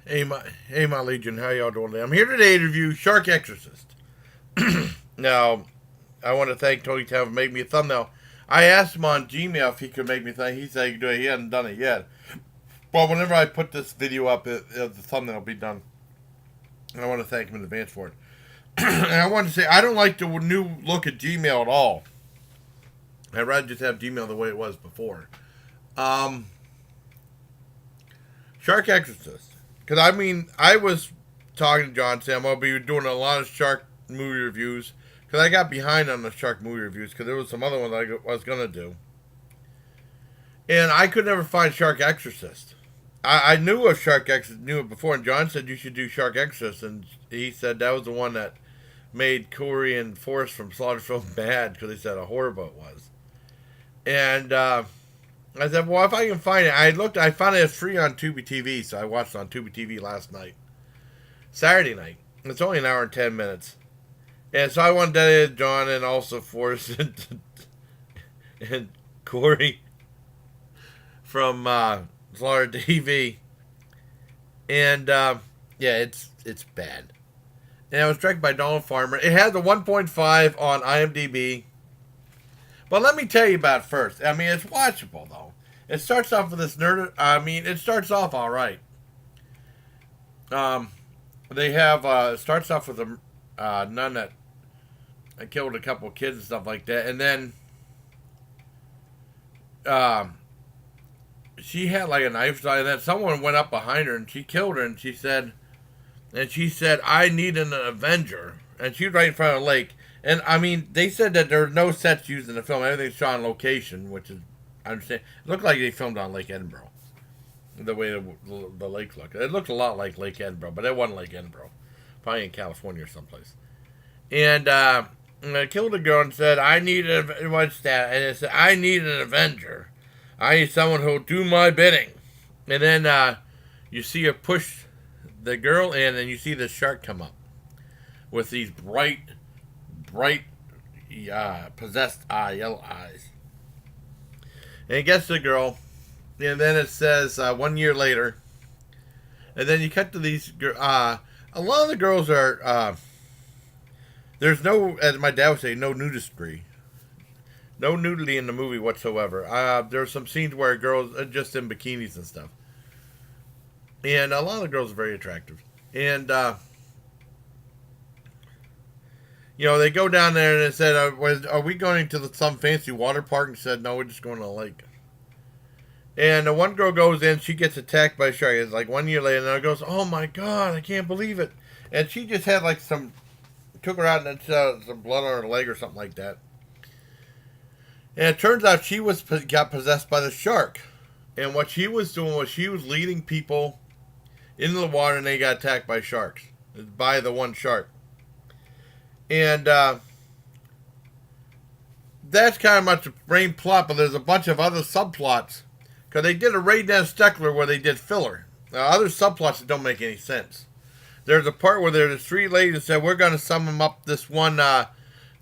Hey, my Legion, how y'all doing today? I'm here today to review Shark Exorcist. Now, I want to thank Tony Town for making me a thumbnail. I asked him on Gmail if he could make me a thumbnail. He said he could do it. He hadn't done it yet. But whenever I put this video up, the thumbnail will be done. And I want to thank him in advance for it. And I want to say, I don't like the new look at Gmail at all. I'd rather just have Gmail the way it was before. Um, Shark Exorcist. Because, I was talking to John Sam. I'll be doing a lot of shark movie reviews. Because I got behind on the shark movie reviews. Because there was some other ones I was going to do. And I could never find Shark Exorcist. I knew of Shark Exorcist, knew it before. And John said you should do Shark Exorcist. And he said that was the one that made Corey and Forrest from Slaughterfield mad. Because they said how horrible it was. And I said, well, if I can find it, I found it free on Tubi TV, so I watched it on Tubi TV last night, Saturday night. It's only an hour and 10 minutes, and so I wanted to dedicate John and also Forrest and Corey from Slaughter TV, and yeah, it's bad. And it was directed by Donald Farmer. It has a 1.5 on IMDb. But let me tell you about it first. It's watchable, though. It starts off with this nerd. It starts off all right. They have, it starts off with a nun that killed a couple of kids and stuff like that. And then she had like a knife, and then someone went up behind her and she killed her. And she said, I need an Avenger. And she was right in front of the lake. And they said that there were no sets used in the film. Everything's shot on location, which is, I understand. It looked like they filmed on Lake Edinburgh. The way the lake looked. It looked a lot like Lake Edinburgh, but it wasn't Lake Edinburgh. Probably in California or someplace. And I killed a girl and said, what's that? And it said, I need an Avenger. I need someone who'll do my bidding. And then you see her push the girl in, and you see the shark come up with these bright, possessed yellow eyes. And it gets the girl, and then it says 1 year later, and then you cut to these. A lot of the girls are. There's no, as my dad would say, no nudistry, no nudity in the movie whatsoever. There's some scenes where girls are just in bikinis and stuff, and a lot of the girls are very attractive, and. They go down there and it said, are we going to some fancy water park? And said, no, we're just going to the lake. And the one girl goes in, she gets attacked by a shark. It's like 1 year later, and it goes, oh my God, I can't believe it. And she just had like took her out and some blood on her leg or something like that. And it turns out she got possessed by the shark. And what she was doing was she was leading people into the water and they got attacked by sharks. By the one shark. And that's kind of much the main plot, but there's a bunch of other subplots. Because they did a Ray Dan Steckler where they did filler. Other subplots that don't make any sense. There's a part where there's three ladies that said, we're going to summon up this one,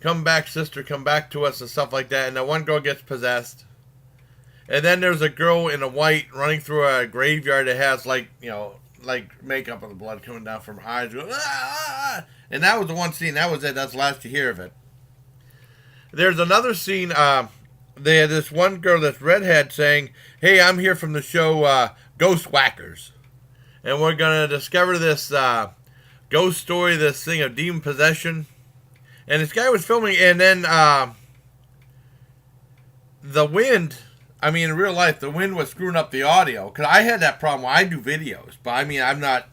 come back, sister, come back to us, and stuff like that. And the one girl gets possessed. And then there's a girl in a white running through a graveyard that has, like makeup and the blood coming down from her eyes. Going, ah! And that was the one scene. That was it. That's the last you hear of it. There's another scene. They had this one girl, this redhead, saying, hey, I'm here from the show Ghost Whackers. And we're going to discover this ghost story, this thing of demon possession. And this guy was filming, and then the wind, in real life, the wind was screwing up the audio. Because I had that problem when I do videos. But, I'm not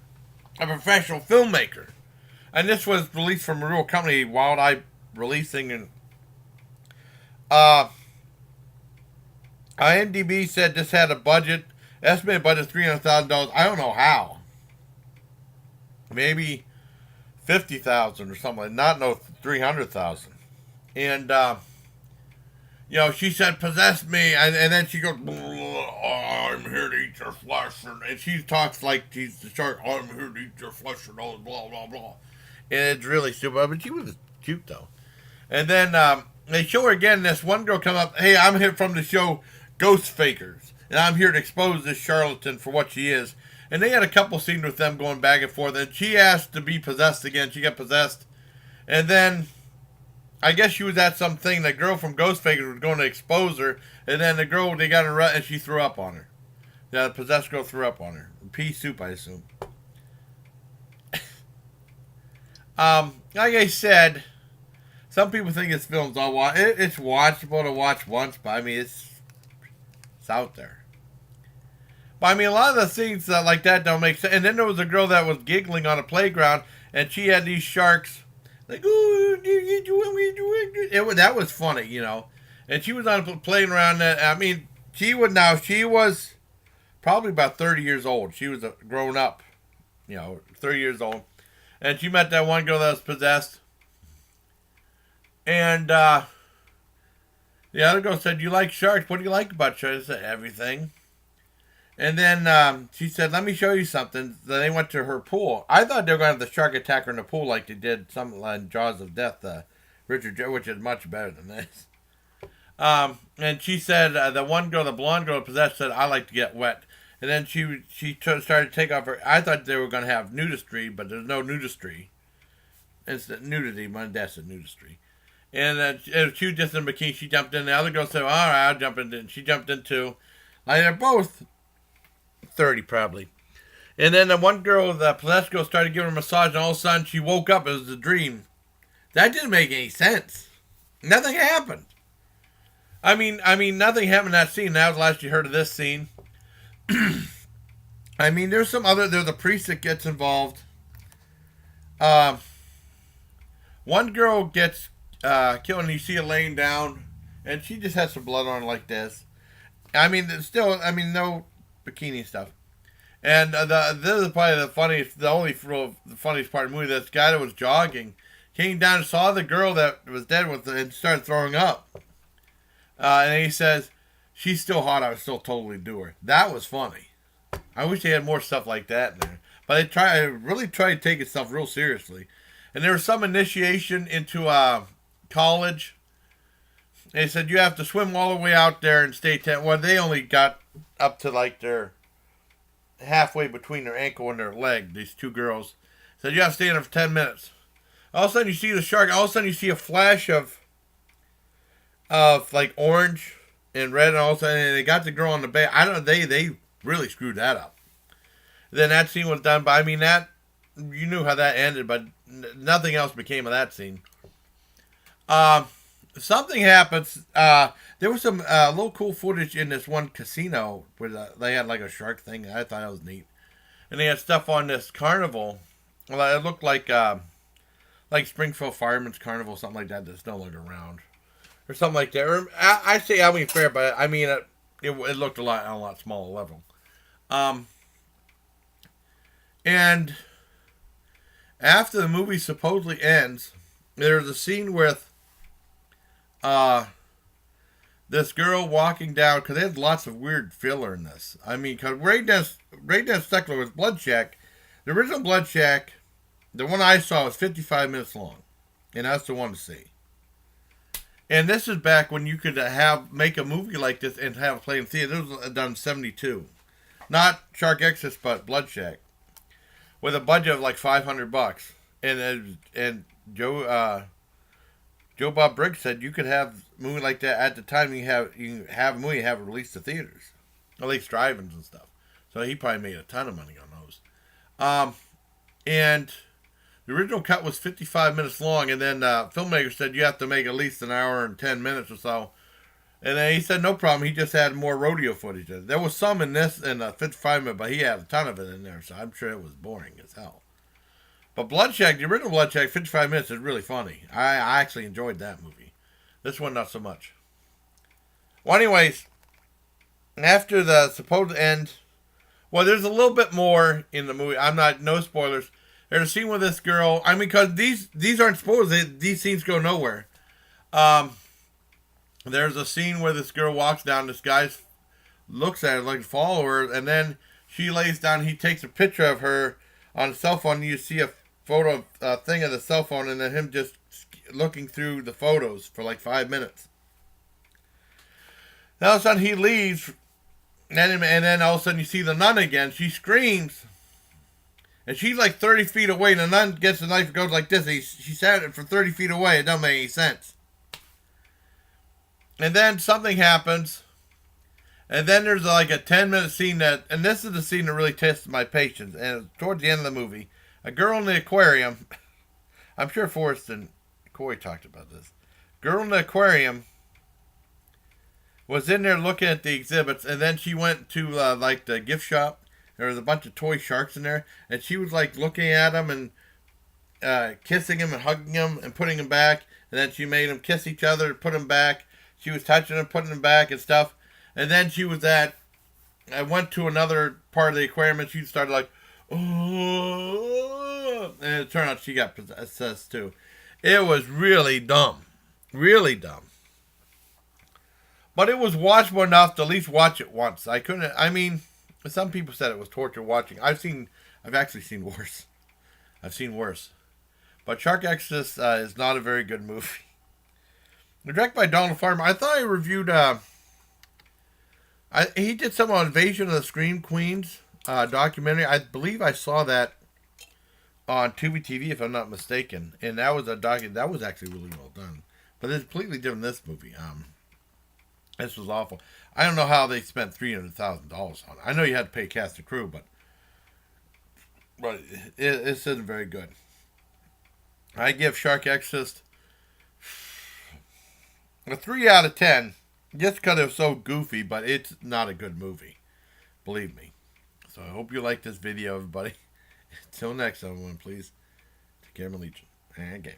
a professional filmmaker. And this was released from a real company, Wild Eye Releasing. And IMDb said this had a estimated budget $300,000. I don't know how. Maybe 50,000 or something. Not no 300,000. And she said, "Possess me," and then she goes, "I'm here to eat your flesh," and she talks like she's the shark. "I'm here to eat your flesh," and all blah blah blah. And it's really stupid, but she was cute though. And then they show her again. This one girl come up, "Hey, I'm here from the show Ghost Fakers," and I'm here to expose this charlatan for what she is. And they had a couple scenes with them going back and forth, and she asked to be possessed again. She got possessed, and then I guess she was at something. The girl from Ghostface was going to expose her, and then the girl, they got her and she threw up on her. The possessed girl threw up on her. Pea soup, I assume. Like I said, some people think this film's all it's watchable to watch once, but I mean it's out there. But I mean, a lot of the scenes like that don't make sense. And then there was a girl that was giggling on a playground, and she had these sharks like, ooh, that was funny, you know. And she was on playing around that. I mean, she was probably about 30 years old. She was grown up, you know, 30 years old. And she met that one girl that was possessed. And the other girl said, "You like sharks? What do you like about sharks?" I said, "Everything." And then she said, "Let me show you something." Then they went to her pool. I thought they were going to have the shark attack her in the pool like they did something like Jaws of Death, Richard Joe, which is much better than this. And she said, the one girl, the blonde girl possessed, said, "I like to get wet." And then she started to take off her. I thought they were going to have nudistry, but there's no nudistry. It's nudity, my dad said nudistry. And she was just in a bikini. She jumped in. The other girl said, "All right, I'll jump in." She jumped in too. Like they're both 30 probably. And then the one girl, the possessed girl, started giving her a massage, and all of a sudden she woke up. It was a dream. That didn't make any sense. Nothing happened. I mean, nothing happened in that scene. That was the last you heard of this scene. I mean, there's a priest that gets involved. One girl gets killed, and you see her laying down, and she just has some blood on her like this. I mean, no bikini stuff. And this is probably the funniest part of the movie. This guy that was jogging came down and saw the girl that was dead and started throwing up. And he says, "She's still hot. I would still totally do her." That was funny. I wish they had more stuff like that in there. But they really tried to take itself real seriously. And there was some initiation into college. They said you have to swim all the way out there and stay 10. Well, they only got up to like their halfway between their ankle and their leg. These two girls said you have to stay in there for 10 minutes. All of a sudden you see the shark. All of a sudden you see a flash of like orange and red, and all of a sudden they got the girl on the bay. They really screwed that up. Then that scene was done, but I mean that you knew how that ended, but nothing else became of that scene. Something happens. There was some little cool footage in this one casino where they had like a shark thing. I thought that was neat, and they had stuff on this carnival. Well, it looked like Springfield Fireman's Carnival, something like that. That's no longer around, or something like that. Or, I say Halloween Fair, but I mean it looked on a lot smaller level. And after the movie supposedly ends, there's a scene with this girl walking down, because they had lots of weird filler in this. I mean, because Ray Dennis Steckler was Blood Shack. The original Blood Shack, the one I saw, was 55 minutes long, and that's the one to see. And this is back when you could make a movie like this and have it played in theater. This was done in 1972. Not Shark Exorcist, but Blood Shack, with a budget of like $500. And Joe Bob Briggs said you could have a movie like that at the time. You have a movie, have it released to theaters, at least drive-ins and stuff. So he probably made a ton of money on those. And the original cut was 55 minutes long, and then filmmaker said you have to make at least an hour and 10 minutes or so. And then he said no problem. He just had more rodeo footage. There was some in this in 55 minutes, but he had a ton of it in there, so I'm sure it was boring as hell. But Blood Shack, the original Blood Shack, 55 minutes is really funny. I actually enjoyed that movie. This one, not so much. Well, anyways, after the supposed end, well, there's a little bit more in the movie. No spoilers. There's a scene with this girl. I mean, because these aren't spoilers. These scenes go nowhere. There's a scene where this girl walks down. This guy looks at her like a follower, and then she lays down. He takes a picture of her on a cell phone. And you see a photo thing of the cell phone, and then him just looking through the photos for like 5 minutes. Now all of a sudden he leaves, And then all of a sudden you see the nun again. She screams. And she's like 30 feet away. And the nun gets the knife and goes like this. She sat it for 30 feet away. It doesn't make any sense. And then something happens. And then there's like a 10-minute scene that, and this is the scene that really tests my patience. And towards the end of the movie, a girl in the aquarium, I'm sure Forrest and Corey talked about this. Girl in the aquarium was in there looking at the exhibits, and then she went to like the gift shop. There was a bunch of toy sharks in there, and she was like looking at them and kissing them and hugging them and putting them back. And then she made them kiss each other and put them back. She was touching them, putting them back and stuff. And then I went to another part of the aquarium and she started like, oh, and it turned out she got possessed too. It was really dumb. Really dumb. But it was watchable enough to at least watch it once. I mean, some people said it was torture watching. I've actually seen worse. I've seen worse. But Shark Exorcist is not a very good movie. Directed by Donald Farmer. I thought I reviewed, he did some on Invasion of the Scream Queens documentary. I believe I saw that on Tubi TV, if I'm not mistaken. And that was that was actually really well done. But it's completely different than this movie. This was awful. I don't know how they spent $300,000 on it. I know you had to pay cast and crew, but it isn't very good. I give Shark Exorcist a 3 out of 10. Just because it was so goofy, but it's not a good movie. Believe me. So I hope you like this video, everybody. Until next time, everyone, please take care of my legion. And game.